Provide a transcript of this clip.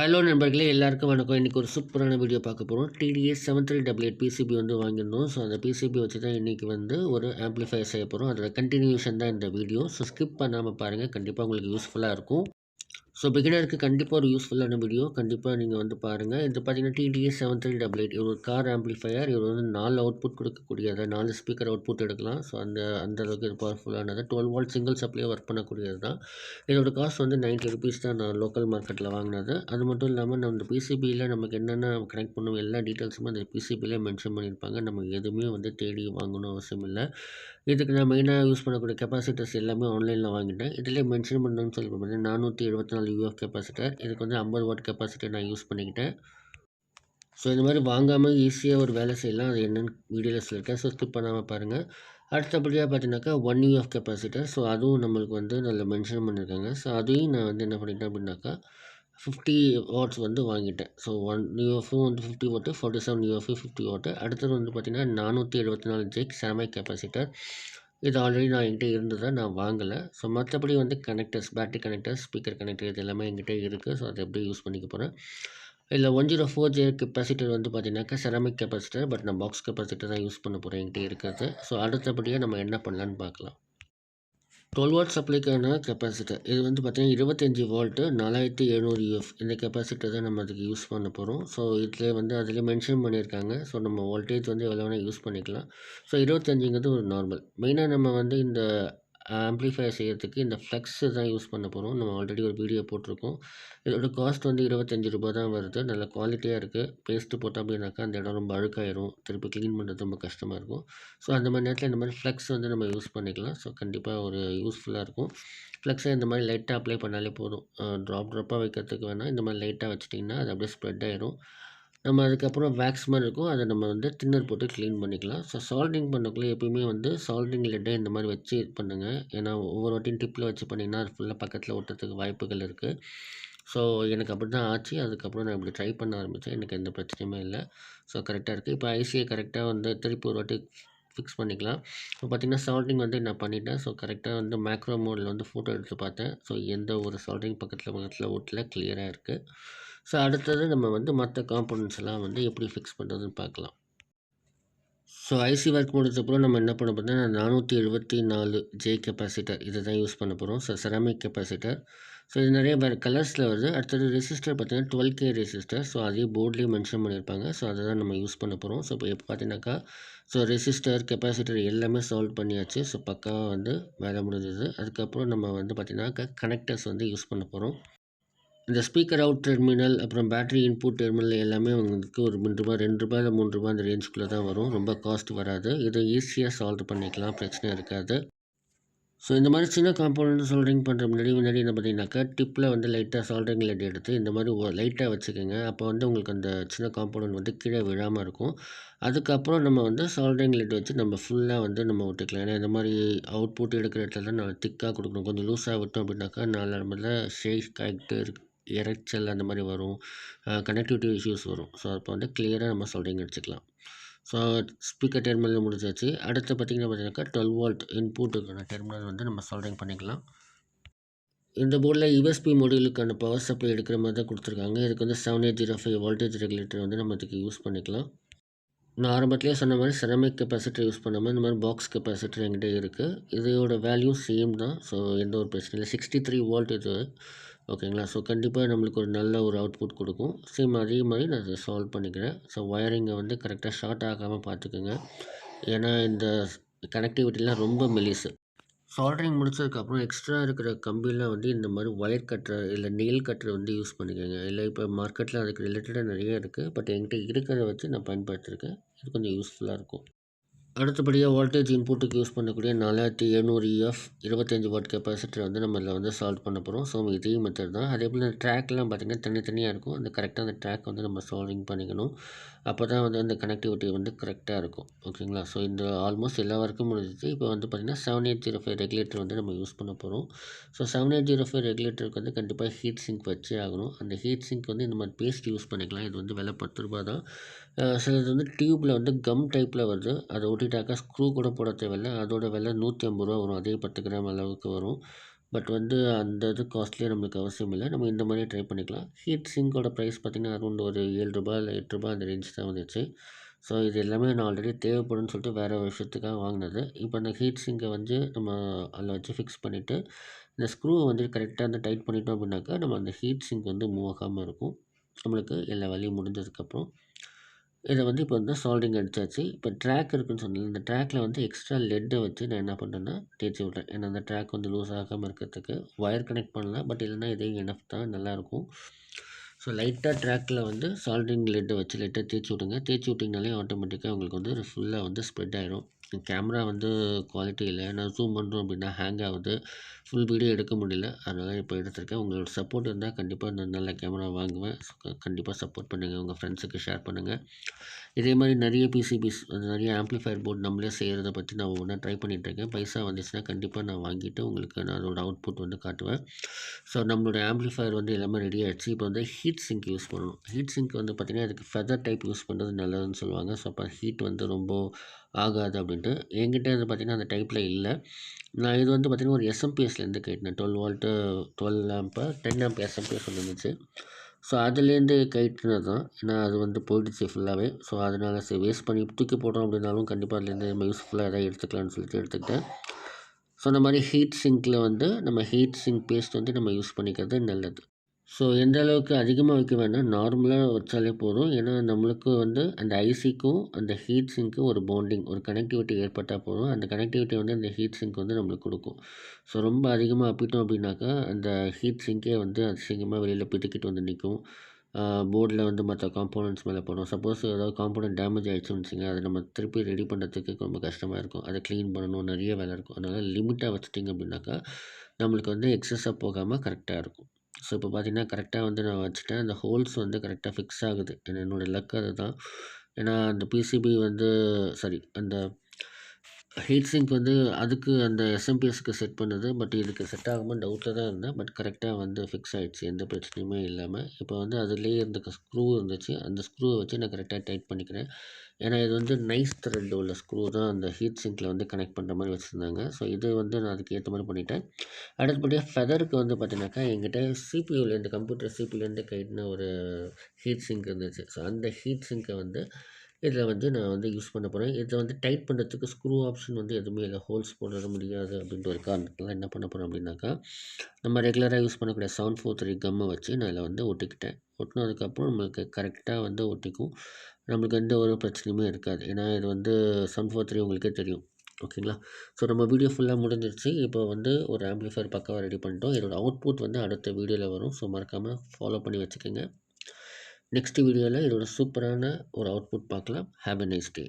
Hello நண்பர்களே, எல்லாருக்கும் வணக்கம். இன்றைக்கி ஒரு சூப்பரான வீடியோ பார்க்க போகிறோம். டிடிஎஸ் 7388 பிசிபி வந்து வாங்கியிருந்தோம். ஸோ அந்த பிசிபி வச்சு தான் இன்றைக்கி வந்து ஒரு ஆம்ப்ளிஃபையர் செய்ய போகிறோம். அதோட கண்டினியூஷன் தான் இந்த வீடியோ. ஸோ ஸ்கிப் பண்ணாமல் பாருங்கள், கண்டிப்பாக உங்களுக்கு யூஸ்ஃபுல்லாக இருக்கும். ஸோ பிகினருக்கு கண்டிப்பாக ஒரு யூஸ்ஃபுல்லான வீடியோ. கண்டிப்பாக நீங்கள் வந்து பாருங்கள். இது பார்த்தீங்கன்னா டிடிஎஸ் 7388 இது ஒரு கார் ஆம்ப்ளிஃபையர். இது வந்து 4 அவுட்புட் கொடுக்கக்கூடிய, அதாவது 4 ஸ்பீக்கர் அவுட்புட் எடுக்கலாம். ஸோ அந்த அளவுக்கு இது பவர்ஃபுல்லானது. 12 வோல்ட் சிங்கிள் சப்ளையே ஒர்க் பண்ணக்கூடியது தான். இதோட காஸ்ட் வந்து 90 ருபீஸ் தான் நான் லோக்கல் மார்க்கெட்டில் வாங்கினது. அது மட்டும் இல்லாமல் நம்ம இந்த பிசிபியில் நமக்கு என்னென்ன கனெக்ட் பண்ணணும் எல்லா டீட்டெயில்ஸுமே அந்த பிசிபியில் மென்ஷன் பண்ணியிருப்பாங்க. நம்ம எதுவுமே வந்து தேடி வாங்கணும் அவசியம் இல்லை. இதுக்கு நான் மெயினாக யூஸ் பண்ணக்கூடிய கெப்பாசிட்டர்ஸ் எல்லாமே ஆன்லைனில் வாங்கிட்டேன். இதிலே மென்ஷன் பண்ணணும்னு சொல்லி பார்த்தீங்கன்னா 474 யூஎஃப் கெப்பாசிட்டர். இதுக்கு வந்து 50 வாட் கெப்பாசிட்டர் நான் யூஸ் பண்ணிக்கிட்டேன். ஸோ இந்த மாதிரி வாங்காமல் ஈஸியாக ஒரு வேலை செய்யலாம். அது என்னென்னு வீடியோவில் சொல்லியிருக்கேன். ஸோ ஸ்கிப் பண்ணாமல் பாருங்கள். அடுத்தபடியாக பார்த்தீங்கன்னாக்கா 1 யூஎஃப் கெப்பாசிட்டர். ஸோ அதுவும் நம்மளுக்கு வந்து அதில் மென்ஷன் பண்ணியிருக்காங்க. ஸோ அதையும் நான் வந்து என்ன பண்ணிட்டேன் அப்படின்னாக்கா 50 வாட்ஸ் வந்து வாங்கிட்டேன். ஸோ 1 யூஎஃப்பும் வந்து 50 வாட்டு, 47 யூஎஃப் 50 வாட்டு. அடுத்தது வந்து பார்த்திங்கன்னா 474 ஜெக் செராமிக் கெப்பாசிட்டர். இது ஆல்ரெடி நான் என்கிட்ட இருந்ததை நான் வாங்கலை. ஸோ மற்றபடி வந்து connectors, battery connectors, speaker connector இது எல்லாமே என்கிட்ட இருக்குது. ஸோ அதை எப்படி யூஸ் பண்ணிக்க போகிறேன். இதில் 104 ஜே கெப்பாசிட்டர் வந்து பார்த்தீங்கன்னாக்கா செராமிக் கெப்பாசிட்டர். பட் நான் பாக்ஸ் கெப்பாசிட்டர் தான் யூஸ் பண்ண போகிறேன் என்கிட்ட இருக்கிறது. ஸோ அடுத்தபடியாக நம்ம என்ன பண்ணலான்னு பார்க்கலாம். 12 வாட் சப்ளைக்கான கெப்பாசிட்டர். இது வந்து பார்த்தீங்கன்னா 25 வோல்ட்டு 4700 யூஎஃப். இந்த கெப்பாசிட்டர் தான் நம்ம அதுக்கு யூஸ் பண்ண போகிறோம். ஸோ இதில் வந்து அதில் மென்ஷன் பண்ணியிருக்காங்க. ஸோ நம்ம வோல்டேஜ் வந்து எவ்வளோ வேணால் யூஸ் பண்ணிக்கலாம். ஸோ 25ங்கிறது ஒரு நார்மல். மெயினாக நம்ம வந்து இந்த ஆம்ப்ளிஃபையர் செய்கிறதுக்கு இந்த ஃப்ளெக்ஸு தான் யூஸ் பண்ண போகிறோம். நம்ம ஆல்ரெடி ஒரு வீடியோ போட்டிருக்கோம். இதோட காஸ்ட் வந்து 25 ரூபா தான் வருது. நல்ல குவாலிட்டியாக இருக்குது. பேஸ்ட்டு போட்டோம் அப்படின்னாக்கா அந்த இடம் ரொம்ப அழுக்காயிரும். திருப்பி க்ளீன் பண்ணுறது ரொம்ப கஷ்டமாக இருக்கும். ஸோ அந்த மாதிரி நேரத்தில் இந்த மாதிரி ஃப்ளெக்ஸ் வந்து நம்ம யூஸ் பண்ணிக்கலாம். ஸோ கண்டிப்பாக ஒரு யூஸ்ஃபுல்லாக இருக்கும். ஃப்ளெக்ஸை இந்த மாதிரி லைட்டாக அப்ளை பண்ணாலே போதும். ட்ராப்பாக வைக்கிறதுக்கு வேணால் இந்த மாதிரி லைட்டாக வச்சிட்டிங்கன்னா அது அப்படியே ஸ்ப்ரெட் ஆயிரும். நம்ம அதுக்கப்புறம் வேக்ஸ் மாதிரி இருக்கும். அதை நம்ம வந்து தின்னர் போட்டு க்ளீன் பண்ணிக்கலாம். ஸோ சால்ட்ரிங் பண்ணக்குள்ளே எப்பயுமே வந்து சால்ட்ரிங் லெட்டை இந்த மாதிரி வச்சு இது பண்ணுங்கள். ஏன்னா ஒவ்வொரு வாட்டியும் டிப்பில் வச்சு பண்ணிங்கன்னா அது ஃபுல்லாக பக்கத்தில் ஒட்டுறதுக்கு வாய்ப்புகள் இருக்குது. ஸோ எனக்கு அப்படி தான் ஆச்சு. அதுக்கப்புறம் நான் இப்படி ட்ரை பண்ண ஆரம்பித்தேன். எனக்கு எந்த பிரச்சனையுமே இல்லை. ஸோ கரெக்டாக இருக்குது. இப்போ ஐசியை கரெக்டாக வந்து திருப்பி ஒரு வாட்டி ஃபிக்ஸ் பண்ணிக்கலாம். இப்போ பார்த்திங்கன்னா சால்ட்ரிங் வந்து நான் பண்ணிட்டேன். ஸோ கரெக்டாக வந்து மேக்ரோ மோடில் வந்து ஃபோட்டோ எடுத்து பார்த்தேன். ஸோ எந்த ஒரு சால்ட்ரிங் பக்கத்தில் ஒட்டல, கிளியராக இருக்குது. ஸோ அடுத்தது நம்ம வந்து மற்ற காம்போனன்ட்ஸ் எல்லாம் வந்து எப்படி ஃபிக்ஸ் பண்ணுறதுன்னு பார்க்கலாம். ஸோ ஐசி ஒர்க் முடிச்சப்பறம் நம்ம என்ன பண்ண போகிறோம்னா 474 ஜே கெப்பாசிட்டர் இதை தான் யூஸ் பண்ண போகிறோம். So ceramic capacitor. ஸோ இது நிறைய வேறு கலர்ஸில் வருது. அடுத்தது ரெசிஸ்டர் பார்த்தீங்கன்னா 12K ரெசிஸ்டர். ஸோ அதே போர்ட்லேயே மென்ஷன் பண்ணியிருப்பாங்க. ஸோ அதை தான் நம்ம யூஸ் பண்ண போகிறோம். ஸோ இப்போ பார்த்தீங்கன்னாக்கா ஸோ ரெசிஸ்டர், கெப்பாசிட்டர் எல்லாமே சால்வ் பண்ணியாச்சு. ஸோ பக்காவாக வந்து வேலை முடிஞ்சது. அதுக்கப்புறம் நம்ம வந்து பார்த்திங்கனாக்கா கனெக்டர்ஸ் வந்து யூஸ் பண்ண போகிறோம். இந்த ஸ்பீக்கர் அவுட் டெர்மினல், அப்புறம் பேட்டரி இன்புட் டெர்மினல் எல்லாமே உங்களுக்கு ஒரு ரூ. 2 இல்லை ரூ. 3 அந்த ரேஞ்சுக்குள்ளே தான் வரும். ரொம்ப காஸ்ட் வராது. இதை ஈஸியாக சால்வ் பண்ணிக்கலாம், பிரச்சனை இருக்காது. ஸோ இந்த மாதிரி சின்ன காம்போனன்ட் சால்ட்ரிங் பண்ணுற முன்னாடி என்ன பார்த்தீங்கன்னாக்கா டிப்பில் வந்து லைட்டாக சால்ட்ரிங் லெட் எடுத்து இந்த மாதிரி லைட்டாக வச்சுக்கோங்க. அப்போ வந்து உங்களுக்கு அந்த சின்ன காம்போனன்ட் வந்து கீழே விழாமல் இருக்கும். அதுக்கப்புறம் நம்ம வந்து சால்ட்ரிங் லெட் வச்சு நம்ம ஃபுல்லாக வந்து நம்ம விட்டுக்கலாம். ஏன்னா இந்த மாதிரி அவுட்புட் எடுக்கிற இடத்துல தான் நம்ம திக்காக கொடுக்கணும். கொஞ்சம் லூஸாக விட்டோம் அப்படின்னாக்கா நாலு ஷேக் ஆகிட்டு இரைச்சல் அந்த மாதிரி வரும். கனெக்டிவிட்டி இஷ்யூஸ் வரும். ஸோ அப்போ வந்து கிளியராக நம்ம சால்ட்ரிங் அடிச்சுக்கலாம். ஸோ ஸ்பீக்கர் டெர்மினல் முடிச்சாச்சு. அடுத்து பார்த்தீங்கன்னாக்கா 12 வோல்ட் இன்புட்டுக்கான டெர்மினல் வந்து நம்ம சால்ட்ரிங் பண்ணிக்கலாம். இந்த போர்டில் யூஎஸ்பி மொடியூலுக்கான பவர் சப்ளை எடுக்கிற மாதிரி தான் கொடுத்துருக்காங்க. இதுக்கு வந்து 7805 வோல்டேஜ் ரெகுலேட்டர் வந்து நம்ம இதுக்கு யூஸ் பண்ணிக்கலாம். நான் ஆரம்பத்திலே சொன்ன மாதிரி செராமிக் கெப்பாசிட்டர் யூஸ் பண்ணாமல் இந்த மாதிரி பாக்ஸ் கெப்பாசிட்டர் என்கிட்ட இருக்குது. இதோட வேல்யூ சேம் தான். ஸோ எந்த ஒரு பிரச்சனையும் இல்லை. 63 வோல்ட் இது. ஓகேங்களா. ஸோ கண்டிப்பாக நம்மளுக்கு ஒரு நல்ல ஒரு அவுட்புட் கொடுக்கும். சேம் அதே மாதிரி நான் அதை சால்வ் பண்ணிக்கிறேன். ஸோ ஒயரிங்கை வந்து கரெக்டாக ஷார்ட் ஆகாமல் பார்த்துக்குங்க. ஏன்னா இந்த கனெக்டிவிட்டிலாம் ரொம்ப மெலிசு. சால்ட்ரிங் முடிச்சதுக்கப்புறம் எக்ஸ்ட்ரா இருக்கிற கம்பிலாம் வந்து இந்த மாதிரி ஒயர் கட்டர் இல்லை நெயில் கட்டர் வந்து யூஸ் பண்ணிக்கோங்க. இல்லை இப்போ மார்க்கெட்டில் அதுக்கு ரிலேட்டடாக நிறைய இருக்குது. பட் என்கிட்ட இருக்கிறத வச்சு நான் பயன்படுத்தியிருக்கேன். இது கொஞ்சம் யூஸ்ஃபுல்லாக இருக்கும். அடுத்தபடியாக வோல்டேஜ் இன்புட்டுக்கு யூஸ் பண்ணக்கூடிய 4700 EF 25 வாட் கெப்பாசிட்டர் வந்து நம்ம இதில் வந்து சால்வ் பண்ண போகிறோம். ஸோ இதே மெத்தட் தான். அதே போல் இந்த ட்ராக்லாம் பார்த்திங்கன்னா தனித்தனியாக இருக்கும். அந்த கரெக்டாக அந்த ட்ராக் வந்து நம்ம சால்விங் பண்ணிக்கணும். அப்போ தான் வந்து அந்த கனெக்டிவிட்டி வந்து கரெக்டாக இருக்கும். ஓகேங்களா. ஸோ இந்த ஆல்மோஸ்ட் எல்லா ஒர்க்கும் முடிஞ்சிச்சு. இப்போ வந்து பார்த்திங்கன்னா 7805 ரெகுலேட்டர் வந்து நம்ம யூஸ் பண்ண போகிறோம். ஸோ 7805 ரெகுலேட்டருக்கு வந்து கண்டிப்பாக ஹீட் சிங்க் வச்சே ஆகணும். அந்த ஹீட் சிங்க் வந்து இந்த மாதிரி பேஸ்ட் யூஸ் பண்ணிக்கலாம். இது வந்து விலை 10 ரூபா தான். சிலது வந்து டியூப்பில் வந்து கம் டைப்பில் வருது. அதை ஒட்டிட்டாக்கா ஸ்க்ரூ கூட போட தேவையில்லை. அதோட விலை 150 ரூபா வரும். அதே 10 கிராம் அளவுக்கு வரும். பட் வந்து அந்த இது காஸ்ட்லியாக நம்மளுக்கு அவசியம் இல்லை. நம்ம இந்த மாதிரியே ட்ரை பண்ணிக்கலாம். ஹீட் சிங்கோட ப்ரைஸ் பார்த்திங்கன்னா அரௌண்ட் ஒரு ரூ. 7 இல்லை ரூ. 8 அந்த ரேஞ்ச் தான் வந்துச்சு. ஸோ இது எல்லாமே நான் ஆல்ரெடி தேவைப்படும்னு சொல்லிட்டு வேறு ஒரு விஷயத்துக்காக வாங்கினது. இப்போ அந்த ஹீட் சிங்கை வந்து நம்ம அதில் வச்சு ஃபிக்ஸ் பண்ணிவிட்டு இந்த ஸ்க்ரூவை வந்து கரெக்டாக வந்து டைட் பண்ணிட்டோம் அப்படின்னாக்கா நம்ம அந்த ஹீட் சிங்க் வந்து மூவ் ஆகாமல் இருக்கும். நம்மளுக்கு எல்லா வேலையும் முடிஞ்சதுக்கப்புறம் இதை வந்து இப்போ வந்து சால்டிங் அடித்தாச்சு. இப்போ ட்ராக் இருக்குதுன்னு சொன்னேன். இந்த ட்ராக்கில் வந்து எக்ஸ்ட்ரா லெட்டை வச்சு நான் என்ன பண்ணுறேன்னா தேய்ச்சி விட்றேன். ஏன்னா அந்த ட்ராக் வந்து லூஸ் ஆகாமல் இருக்கிறதுக்கு ஒயர் கனெக்ட் பண்ணலாம். பட் இல்லைனா இதே எனஃப் தான், நல்லாயிருக்கும். ஸோ லைட்டாக ட்ராக்கில் வந்து சால்டிங் லெட்டை வச்சு லைட்டாக தேய்ச்சி விட்டுங்க. தேய்ச்சி விட்டிங்கனாலே ஆட்டோமேட்டிக்காக உங்களுக்கு வந்து ஃபுல்லாக வந்து ஸ்ப்ரெட் ஆகிடும். கேமரா வந்து குவாலிட்டி இல்லை, நான் ஜூம் பண்ணுறோம் அப்படின்னா ஹேங் ஆகுது, ஃபுல் வீடியோ எடுக்க முடியல. அதனால் இப்போ எடுத்திருக்கேன். உங்களோட சப்போர்ட் இருந்தால் கண்டிப்பாக நான் நல்ல கேமரா வாங்குவேன். கண்டிப்பாக சப்போர்ட் பண்ணுங்கள், உங்கள் ஃப்ரெண்ட்ஸுக்கு ஷேர் பண்ணுங்கள். இதே மாதிரி நிறைய பிசிபிஸ், நிறைய ஆம்ப்ளிஃபையர் போர்டு நம்மளே செய்கிறத பற்றி நான் ஒவ்வொன்றா ட்ரை பண்ணிகிட்ருக்கேன். பைசா வந்துச்சுன்னா கண்டிப்பாக நான் வாங்கிட்டு உங்களுக்கு நான் அதோட அவுட்புட் வந்து காட்டுவேன். ஸோ நம்மளோட ஆம்ப்ளிஃபையர் வந்து எல்லாமே ரெடி ஆகிடுச்சு. இப்போ வந்து ஹீட் சிங்க் யூஸ் பண்ணணும். ஹீட் சிங்க் வந்து பார்த்திங்கன்னா அதுக்கு ஃபெதர் டைப் யூஸ் பண்ணுறது நல்லதுன்னு சொல்லுவாங்க. ஸோ அப்போ ஹீட் வந்து ரொம்ப ஆகாது அப்படின்ட்டு. என்கிட்ட வந்து பார்த்திங்கன்னா அந்த டைப்பில் இல்லை. நான் இது வந்து பார்த்திங்கன்னா ஒரு எஸ்எம்பிஎஸ்லேருந்து கேட்டேன். 12 வோல்ட்டு 12 ஆம்பா 10 ஆம்ப் எஸ்எம்பிஎஸ் ஒன்று இருந்துச்சு. ஸோ அதுலேருந்து கயிட்டுனது தான். ஏன்னா அது வந்து போயிடுச்சு ஃபுல்லாகவே. ஸோ அதனால் சரி வேஸ்ட் பண்ணி தூக்கி போட்டோம் அப்படின்னாலும் கண்டிப்பாக அதுலேருந்து நம்ம யூஸ்ஃபுல்லாக எதாவது எடுத்துக்கலாம்னு சொல்லிட்டு எடுத்துக்கிட்டேன். ஸோ அந்த மாதிரி ஹீட் சிங்க்கில் வந்து நம்ம ஹீட் சிங்க் பேஸ்ட் வந்து நம்ம யூஸ் பண்ணிக்கிறது நல்லது. ஸோ எந்த அளவுக்கு அதிகமாக வைக்க வேண்டாம், நார்மலாக வச்சாலே போதும். ஏன்னா நம்மளுக்கு வந்து அந்த ஐசிக்கும் அந்த ஹீட் சிங்க்கும் ஒரு பாண்டிங், ஒரு கனெக்டிவிட்டி ஏற்பட்டால் போதும். அந்த கனெக்டிவிட்டி வந்து அந்த ஹீட் சிங்க் வந்து நம்மளுக்கு கொடுக்கும். ஸோ ரொம்ப அதிகமாக அப்பிட்டோம் அப்படின்னாக்கா அந்த ஹீட் சிங்கே வந்து அசிங்கமாக வெளியில் பிதுக்கிட்டு வந்து நிற்கும். போர்டில் வந்து மற்ற காம்போனன்ட்ஸ் மேலே போடும். சப்போஸ் ஏதாவது காம்போனன்ட் டேமேஜ் ஆகிடுச்சுன்னு வச்சுங்க, அதை நம்ம திருப்பி ரெடி பண்ணுறதுக்கு ரொம்ப கஷ்டமாக இருக்கும். அதை க்ளீன் பண்ணணும், நிறைய வேலை இருக்கும். அதனால் லிமிட்டாக வச்சுட்டிங்க அப்படின்னாக்கா நம்மளுக்கு வந்து எக்ஸஸாக போகாமல் கரெக்டாக இருக்கும். ஸோ இப்போ பார்த்தீங்கன்னா கரெக்டாக வந்து நான் வச்சுட்டேன். அந்த ஹோல்ஸ் வந்து கரெக்டாக ஃபிக்ஸ் ஆகுது. என்னோடய லக் அதுதான். ஏன்னா அந்த பிசிபி வந்து சாரி அந்த ஹீட் சிங்க் வந்து அதுக்கு அந்த எஸ்எம்பிஎஸ்க்கு செட் பண்ணுது. பட் இதுக்கு செட் ஆகாமல் டவுட்டில் தான் இருந்தேன். பட் கரெக்டாக வந்து ஃபிக்ஸ் ஆகிடுச்சு, எந்த பிரச்சனையுமே இல்லாமல். இப்போ வந்து அதுலேயே இருந்த ஸ்க்ரூ இருந்துச்சு. அந்த ஸ்க்ரூவை வச்சு நான் கரெக்டாக டைட் பண்ணிக்கிறேன். ஏன்னா இது வந்து நைஸ் த்ரெட் உள்ள ஸ்க்ரூ தான் அந்த ஹீட் சிங்கில் வந்து கனெக்ட் பண்ணுற மாதிரி வச்சுருந்தாங்க. ஸோ இது வந்து நான் அதுக்கு ஏற்ற மாதிரி பண்ணிட்டேன். அடுத்தபடியாக ஃபெதருக்கு வந்து பார்த்தீங்கன்னாக்கா என்கிட்ட சிபியூலேருந்து கம்ப்யூட்டர் சிபியூலேருந்து கைட்டின ஒரு ஹீட் சிங்க் இருந்துச்சு. ஸோ அந்த ஹீட் சிங்கை வந்து இதில் வந்து நான் வந்து யூஸ் பண்ண போகிறேன். இதை வந்து டைட் பண்ணுறதுக்கு ஸ்க்ரூ ஆப்ஷன் வந்து எதுவுமே இல்லை. ஹோல்ஸ் போடுறது முடியாது அப்படின்ற ஒரு காரணத்தில் என்ன பண்ண போகிறேன் அப்படின்னாக்கா நம்ம ரெகுலராக யூஸ் பண்ணக்கூடிய 743 கம்மை வச்சு நான் இதில் வந்து ஒட்டிக்கிட்டேன். ஒட்டினதுக்கப்புறம் நம்மளுக்கு கரெக்டாக வந்து ஒட்டிக்கும். நம்மளுக்கு எந்த ஒரு பிரச்சனையுமே இருக்காது. ஏன்னா இது வந்து 743 உங்களுக்கே தெரியும். ஓகேங்களா? ஸோ நம்ம வீடியோ ஃபுல்லாக முடிஞ்சிருச்சு. இப்போ வந்து ஒரு ஆம்ப்ளிஃபையர் பக்காவாக ரெடி பண்ணிட்டோம். இதோட அவுட்புட் வந்து அடுத்த வீடியோவில் வரும். ஸோ மறக்காமல் ஃபாலோ பண்ணி வச்சுக்கோங்க. நெக்ஸ்ட் வீடியோவில் இதோட சூப்பரான ஒரு அவுட்புட் பார்க்கலாம். Have a nice day.